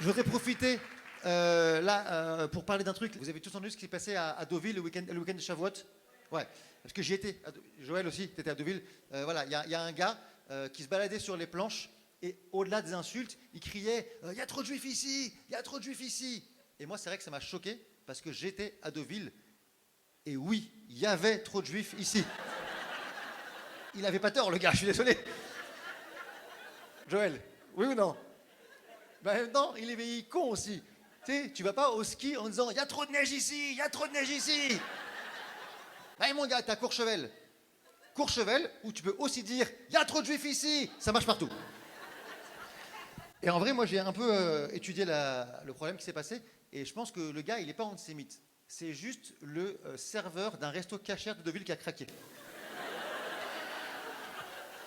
Je voudrais profiter pour parler d'un truc. Vous avez tous entendu ce qui s'est passé à Deauville le week-end de Shavuot? Ouais, parce que j'y étais. Joël aussi, tu étais à Deauville. Voilà, il y a un gars qui se baladait sur les planches et au-delà des insultes, il criait « Il y a trop de juifs ici! Il y a trop de juifs ici !» Et moi, c'est vrai que ça m'a choqué parce que j'étais à Deauville et oui, il y avait trop de juifs ici. Il avait pas tort, le gars, je suis désolé. Joël, oui ou non? Ben non, il est con aussi. Tu sais, tu vas pas au ski en disant « Il y a trop de neige ici, il y a trop de neige ici !» Allez mon gars, t'es à Courchevel. Courchevel, où tu peux aussi dire « Il y a trop de juifs ici !» Ça marche partout. Et en vrai, moi, j'ai un peu étudié le problème qui s'est passé, et je pense que le gars, il n'est pas antisémite. C'est juste le serveur d'un resto cachère de Deauville qui a craqué.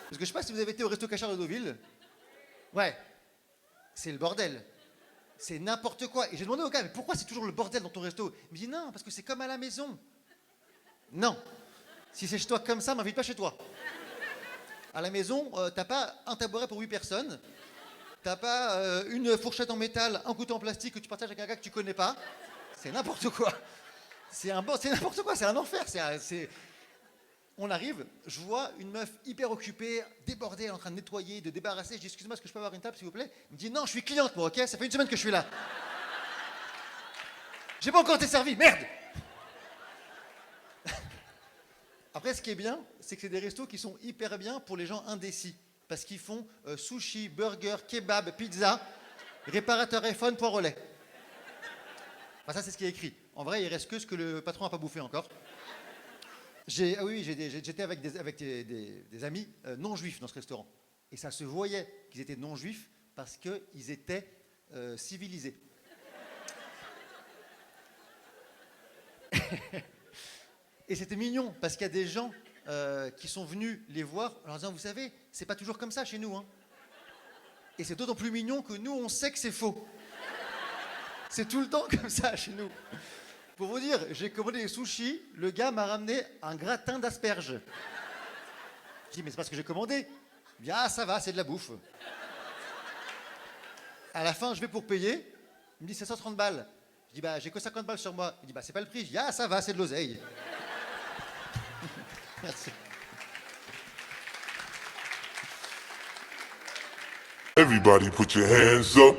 Parce que je sais pas si vous avez été au resto cachère de Deauville. Ouais, c'est le bordel. C'est n'importe quoi. Et j'ai demandé au gars, mais pourquoi c'est toujours le bordel dans ton resto? Il me dit non, parce que c'est comme à la maison. Non. Si c'est chez toi comme ça, m'invite pas chez toi. À la maison, t'as pas un tabouret pour 8 personnes. T'as pas une fourchette en métal, un couteau en plastique que tu partages avec un gars que tu connais pas. C'est n'importe quoi. C'est n'importe quoi, c'est un enfer. On arrive, je vois une meuf hyper occupée, débordée, elle est en train de nettoyer, de débarrasser. Je dis excuse-moi, est-ce que je peux avoir une table s'il vous plaît? Il me dit non, je suis cliente moi, ok? Ça fait une semaine que je suis là. J'ai pas encore été servi, merde! Après, ce qui est bien, c'est que c'est des restos qui sont hyper bien pour les gens indécis. Parce qu'ils font sushi, burger, kebab, pizza, réparateur iPhone, point relais. Enfin, ça, c'est ce qui est écrit. En vrai, il reste que ce que le patron n'a pas bouffé encore. J'étais avec des amis non-juifs dans ce restaurant. Et ça se voyait qu'ils étaient non-juifs parce qu'ils étaient civilisés. Et c'était mignon parce qu'il y a des gens qui sont venus les voir en leur disant, vous savez, c'est pas toujours comme ça chez nous. Hein. Et c'est d'autant plus mignon que nous, on sait que c'est faux. C'est tout le temps comme ça chez nous. Pour vous dire, j'ai commandé des sushis, le gars m'a ramené un gratin d'asperges. Je dis, mais c'est pas ce que j'ai commandé. Il dit, ah, ça va, c'est de la bouffe. À la fin, je vais pour payer. Il me dit, c'est 130 balles. Je dis, bah, j'ai que 50 balles sur moi. Il dit, bah, c'est pas le prix. Je dis, ah, ça va, c'est de l'oseille. Merci. Everybody put your hands up.